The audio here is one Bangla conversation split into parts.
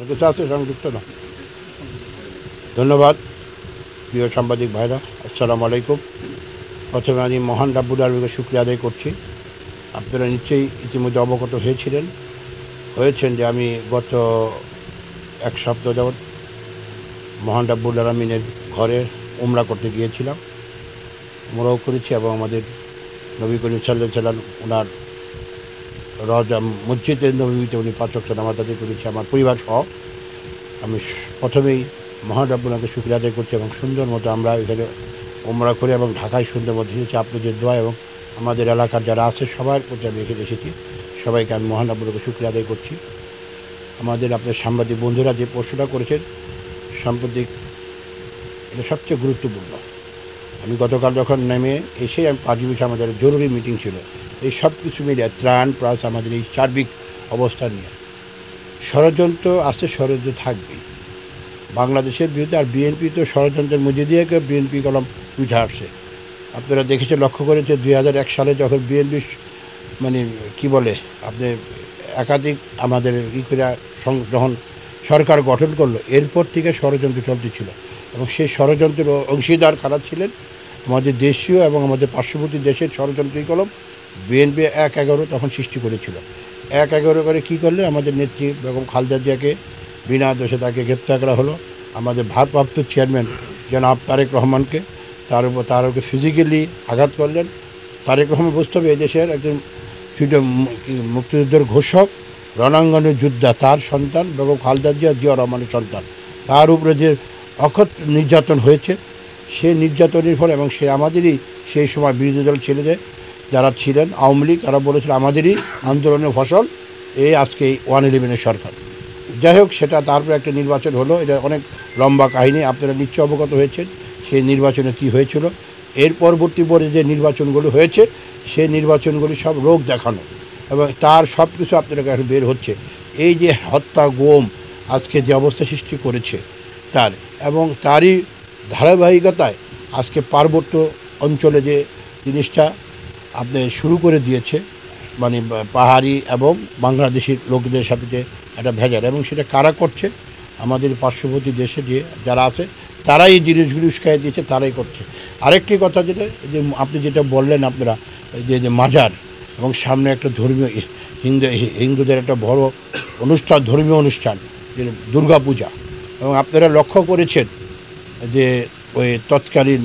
আর কিছু আছে সংযুক্ত না? ধন্যবাদ প্রিয় সাংবাদিক ভাইরা, আসসালামু আলাইকুম। প্রথমে আমি মহান রাব্বুল আলামিনের শুকরিয়া আদায় করছি। আপনারা নিশ্চয়ই ইতিমধ্যে অবগত হয়েছেন যে আমি গত এক সপ্তাহ যাবৎ মহান রাব্বুল আলামিনের ঘরে উমরা করতে গিয়েছিলাম, উমরাও করেছি এবং আমাদের নবী করিম সাল্লাল্লাহু আলাইহি ওয়াসাল্লাম ওনার রওজা মসজিদে নববীতে উনি 5 ওয়াক্ত নামাজ আদায় করেছি আমার পরিবার সহ। আমি প্রথমেই মহান রাব্বুল আলামিনকে শুকরিয়া আদায় করছি এবং সুন্দর মতো আমরা এখানে উমরা করে এবং ঢাকায় সুন্দর মতো এসেছি। আপনাদের দোয়া এবং আমাদের এলাকার যারা আছে সবার প্রতি আমি এখানে এসেছি। সবাইকে আমি মহান রাব্বুল আলামিনকে শুকরিয়া আদায় করছি। আমাদের আপনার সাংবাদিক বন্ধুরা যে প্রশ্নটা করেছেন সাম্প্রতিক, এটা সবচেয়ে গুরুত্বপূর্ণ। আমি গতকাল যখন নেমে এসে আমি 5 মিনিট আমাদের জরুরি মিটিং ছিল, এই সব কিছু মিলিয়ে ত্রাণ প্লাস আমাদের এই সার্বিক অবস্থা নিয়ে ষড়যন্ত্র আছে, ষড়যন্ত্র থাকবেই বাংলাদেশের বিরুদ্ধে। আর বিএনপি তো ষড়যন্ত্রের মধ্যে দিয়ে বিএনপি কলম উঠে আসছে। আপনারা দেখেছেন, লক্ষ্য করেছে 2001 সালে যখন বিএনপি মানে কি বলে আপনি একাধিক আমাদের করে যখন সরকার গঠন করলো, এরপর থেকে ষড়যন্ত্র চলতেছিল এবং সেই ষড়যন্ত্রের অংশীদার কারা ছিলেন? আমাদের দেশীয় এবং আমাদের পার্শ্ববর্তী দেশের ষড়যন্ত্রী কলম বিএনপি 1/11 তখন সৃষ্টি করেছিল। 1/11 করে কী করলে আমাদের নেত্রী বেগম খালেদা জিয়াকে বিনা দোষে তাকে গ্রেপ্তার করা হলো। আমাদের ভারপ্রাপ্ত চেয়ারম্যান জনাব তারেক রহমানকে তার উপর ফিজিক্যালি আঘাত করলেন। তারেক রহমান বুঝতে হবে এই দেশের একজন মুক্তিযুদ্ধের ঘোষক, রণাঙ্গনের যোদ্ধা, তার সন্তান বেগম খালেদা জিয়া রহমানের সন্তান। তার উপরে যে অকথ্য নির্যাতন হয়েছে, সে নির্যাতনের ফলে এবং সে আমাদেরই সেই সময় বিরোধী দল ছেলেদের যারা ছিলেন আওয়ামী লীগ, তারা বলেছিল আমাদেরই আন্দোলনের ফসল এই আজকে এই 111 সরকার। যাই হোক, সেটা তারপরে একটা নির্বাচন হলো, এটা অনেক লম্বা কাহিনী, আপনারা নিশ্চয় অবগত হয়েছেন সেই নির্বাচনে কি হয়েছিল। এর পরবর্তী পরে যে নির্বাচনগুলো হয়েছে সেই নির্বাচনগুলি সব লোক দেখানো এবং তার সব কিছু আপনাদের কাছে বের হচ্ছে। এই যে হত্যা, গুম আজকে যে অবস্থা সৃষ্টি করেছে তার, এবং তারই ধারাবাহিকতায় আজকে পার্বত্য অঞ্চলে যে জিনিসটা আপনি শুরু করে দিয়েছে, মানে পাহাড়ি এবং বাংলাদেশি লোকদের সাথে যে একটা ভেজাল, এবং সেটা কারা করছে? আমাদের পার্শ্ববর্তী দেশে যে যারা আছে তারাই এই জিনিসগুলি উস্কাই দিয়েছে, তারাই করছে। আরেকটি কথা যেটা যে আপনি যেটা বললেন, আপনারা যে মাজার এবং সামনে একটা ধর্মীয় হিন্দুদের একটা বড় অনুষ্ঠান, ধর্মীয় অনুষ্ঠান যে দুর্গা পূজা, এবং আপনারা লক্ষ্য করেছেন যে ওই তৎকালীন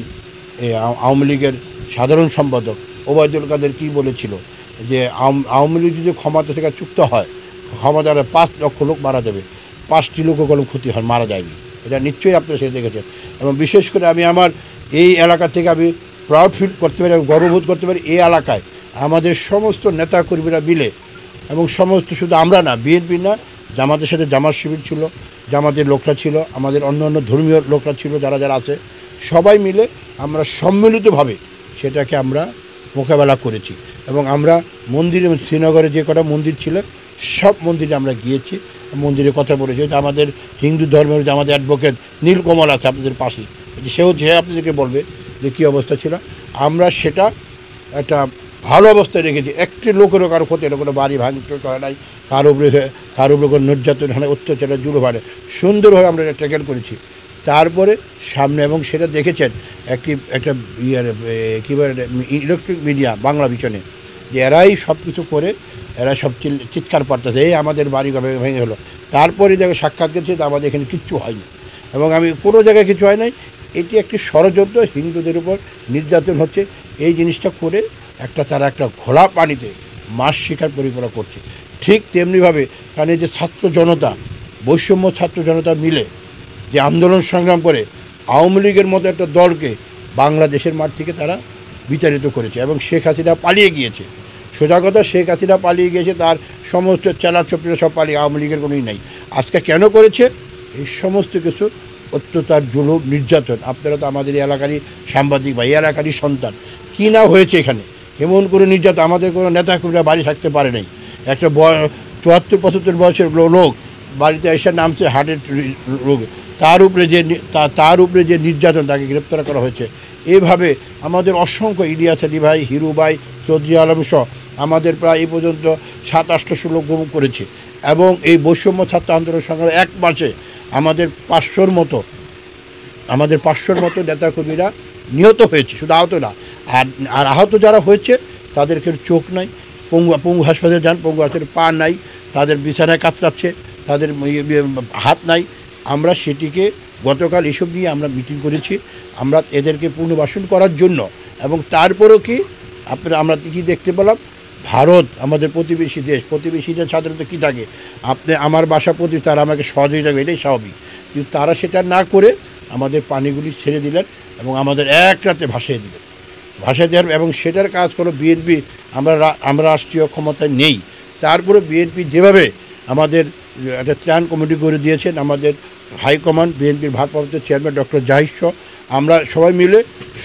আওয়ামী লীগের সাধারণ সম্পাদক ওবায়দুল কাদের কী বলেছিল যে আওয়ামী লীগ যদি ক্ষমতা থেকে চুক্ত হয়, ক্ষমতার 5 লক্ষ লোক মারা যাবে, 5টি লোকও কোনো ক্ষতি হয়, মারা যায়নি। এটা নিশ্চয়ই আপনারা সেটা দেখেছেন। এবং বিশেষ করে আমি আমার এই এলাকা থেকে আমি প্রাউড ফিল করতে পারি এবং গর্ববোধ করতে পারি, এই এলাকায় আমাদের সমস্ত নেতাকর্মীরা মিলে, এবং সমস্ত শুধু আমরা না, বিএনপি না, জামাতের সাথে জামাত শিবির ছিল, জামাতের লোকরা ছিল, আমাদের অন্য অন্য ধর্মীয় লোকরা ছিল, যারা যারা আছে সবাই মিলে আমরা সম্মিলিতভাবে সেটাকে আমরা মোকাবেলা করেছি। এবং আমরা মন্দিরে, শ্রীনগরে যে কটা মন্দির ছিল সব মন্দিরে আমরা গিয়েছি, মন্দিরে কথা বলেছি। আমাদের হিন্দু ধর্মের যে আমাদের অ্যাডভোকেট নীলকমল আছে আপনাদের পাশেই, সেও যে আপনাদেরকে বলবে যে কী অবস্থা ছিল। আমরা সেটা একটা ভালো অবস্থায় রেখেছি, একটি লোকেরও কারো ক্ষতি হয়, কোনো বাড়ি ভাঙচুর করে নাই, কারো উপরে কোনো নির্যাতন হয়, অত্যাচার জুলুম হয় না, সুন্দরভাবে আমরা এটা ট্যাকেল করেছি। তারপরে সামনে, এবং সেটা দেখেছেন একটা কী বলে ইলেকট্রিক মিডিয়া বাংলা ভিশনে, যে এরাই সব কিছু করে, এরা সব চিৎকার পারতেছে এই আমাদের বাড়ি ভেঙে হলো। তারপরে দেখে সাক্ষাৎ করছে তো আমাদের এখানে কিচ্ছু হয়নি, এবং আমি কোনো জায়গায় কিছু হয় নাই। এটি একটি ষড়যন্ত্র, হিন্দুদের উপর নির্যাতন হচ্ছে, এই জিনিসটা করে তারা একটা ঘোলা পানিতে মাছ শিকার পরিকল্পনা করছে। ঠিক তেমনিভাবে কারণ এই যে ছাত্র জনতা, বৈষম্য ছাত্র জনতা মিলে যে আন্দোলন সংগ্রাম করে আওয়ামী লীগের মতো একটা দলকে বাংলাদেশের মাঠ থেকে তারা বিতাড়িত করেছে, এবং শেখ হাসিনা পালিয়ে গিয়েছে। সোজা কথা, শেখ হাসিনা পালিয়ে গিয়েছে, তার সমস্ত চেলাচপড়িরা সব পালিয়ে, আওয়ামী লীগের কোনোই নাই। আজকে কেন করেছে? এই সমস্ত কিছু অত্যাচার, জুলুম, নির্যাতন। আপনারা তো আমাদের এলাকারই সাংবাদিক বা এই এলাকারই সন্তান, কী না হয়েছে এখানে, এমন করে নির্যাতন। আমাদের কোনো নেতাকর্মীরা বাড়ি থাকতে পারে নাই, একটা 74-75 বয়সের লোক বাড়িতে এসে নামছে হার্টের রোগে, তার উপরে যে নির্যাতন, তাকে গ্রেপ্তার করা হয়েছে। এভাবে আমাদের অসংখ্য ইলিয়াস আলী ভাই, হিরু ভাই, চৌধুরী আলম সহ আমাদের প্রায় এই পর্যন্ত 700-800 লোক গুম করেছে এবং এই বৈষম্য ছাত্র আন্দোলন সংগ্রামে এক মাসে আমাদের 500-র মতো নেতাকর্মীরা নিহত হয়েছে, শুধু আহত না। আর আহত যারা হয়েছে তাদেরকে চোখ নাই, পঙ্গু হাসপাতালে যান, পঙ্গু হাসপাতালে পা নাই, তাদের বিছানায় কাতরাচ্ছে, তাদের হাত নাই। আমরা সেটিকে গতকাল এসব নিয়ে আমরা মিটিং করেছি, আমরা এদেরকে পুনর্বাসন করার জন্য। এবং তারপরেও কি আমরা কি দেখতে পেলাম, ভারত আমাদের প্রতিবেশী দেশ, প্রতিবেশীদের সাধারণত কী থাকে, আমার বাসা প্রতি তারা আমাকে সহযোগিতা করবে, এটাই স্বাভাবিক। কিন্তু তারা সেটা না করে আমাদের পানিগুলি ছেড়ে দিলেন এবং আমাদের এক রাতে ভাসিয়ে দিলেন। ভাষা দেওয়ার এবং সেটার কাজ কোনো বিএনপি, আমরা রাষ্ট্রীয় ক্ষমতায় নেই, তারপরে বিএনপি যেভাবে আমাদের একটা ত্রাণ কমিটি করে দিয়েছেন, আমাদের হাইকমান্ড বিএনপির ভারপ্রাপ্ত চেয়ারম্যান ডক্টর জাহিদ সহ আমরা সবাই মিলে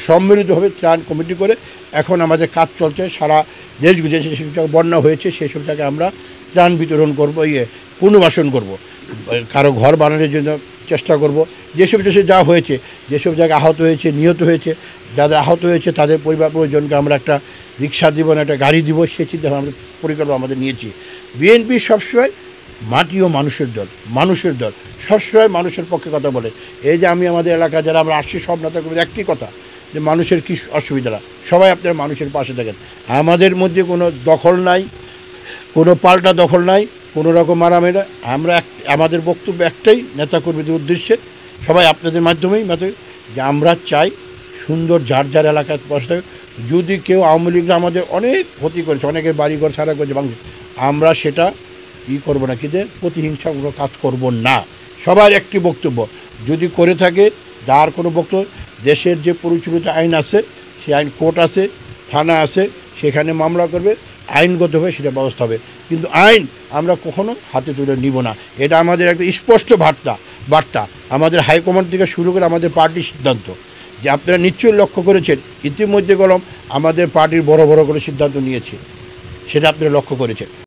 সম্মিলিতভাবে ত্রাণ কমিটি করে এখন আমাদের কাজ চলছে। সারা দেশ বিদেশে যেসব জায়গায় বন্যা হয়েছে সেসব জায়গায় আমরা ত্রাণ বিতরণ করব, পুনর্বাসন করব, কারো ঘর বানানোর জন্য চেষ্টা করব। যেসব দেশে যা হয়েছে, যেসব জায়গায় আহত হয়েছে, নিহত হয়েছে, যাদের আহত হয়েছে তাদের পরিবার পরিজনকে আমরা একটা রিক্সা দিব না, একটা গাড়ি দিব, সে চিন্তা আমাদের পরিকল্পনা আমাদের নিয়েছি। বিএনপি সবসময় মাটি ও মানুষের দল, সবসময় মানুষের পক্ষে কথা বলে। এই যে আমি আমাদের এলাকায় যারা আমরা আসছি সব নেতা কর্মীদের একটি কথা, যে মানুষের কী অসুবিধা না, সবাই আপনারা মানুষের পাশে থাকেন। আমাদের মধ্যে কোনো দখল নাই, কোনো পাল্টা দখল নাই, কোনো রকম মারামেরা। আমাদের বক্তব্য একটাই নেতাকর্মীদের উদ্দেশ্যে, সবাই আপনাদের মাধ্যমেই যে আমরা চাই সুন্দর যার যার এলাকায় বসে। যদি কেউ আওয়ামী লীগরা আমাদের অনেক ক্ষতি করেছে, অনেকের বাড়িঘর ছাড়া করেছে বাংলা, আমরা সেটা করবো না, কিন্তু প্রতিহিংসা কোনো কাজ করব না। সবার একটি বক্তব্য, যদি করে থাকে যার কোনো বক্তব্য, দেশের যে পরিচালিত আইন আছে, সেই আইন কোর্ট আছে, থানা আছে, সেখানে মামলা করবে, আইনগতভাবে সেটা ব্যবস্থা হবে। কিন্তু আইন আমরা কখনো হাতে তুলে নিব না, এটা আমাদের একটা স্পষ্ট বার্তা আমাদের হাইকমান্ড থেকে শুরু করে আমাদের পার্টির সিদ্ধান্ত। যে আপনারা নিশ্চয়ই লক্ষ্য করেছেন, ইতিমধ্যে আমাদের পার্টির বড় বড় করে সিদ্ধান্ত নিয়েছে, সেটা আপনারা লক্ষ্য করেছেন।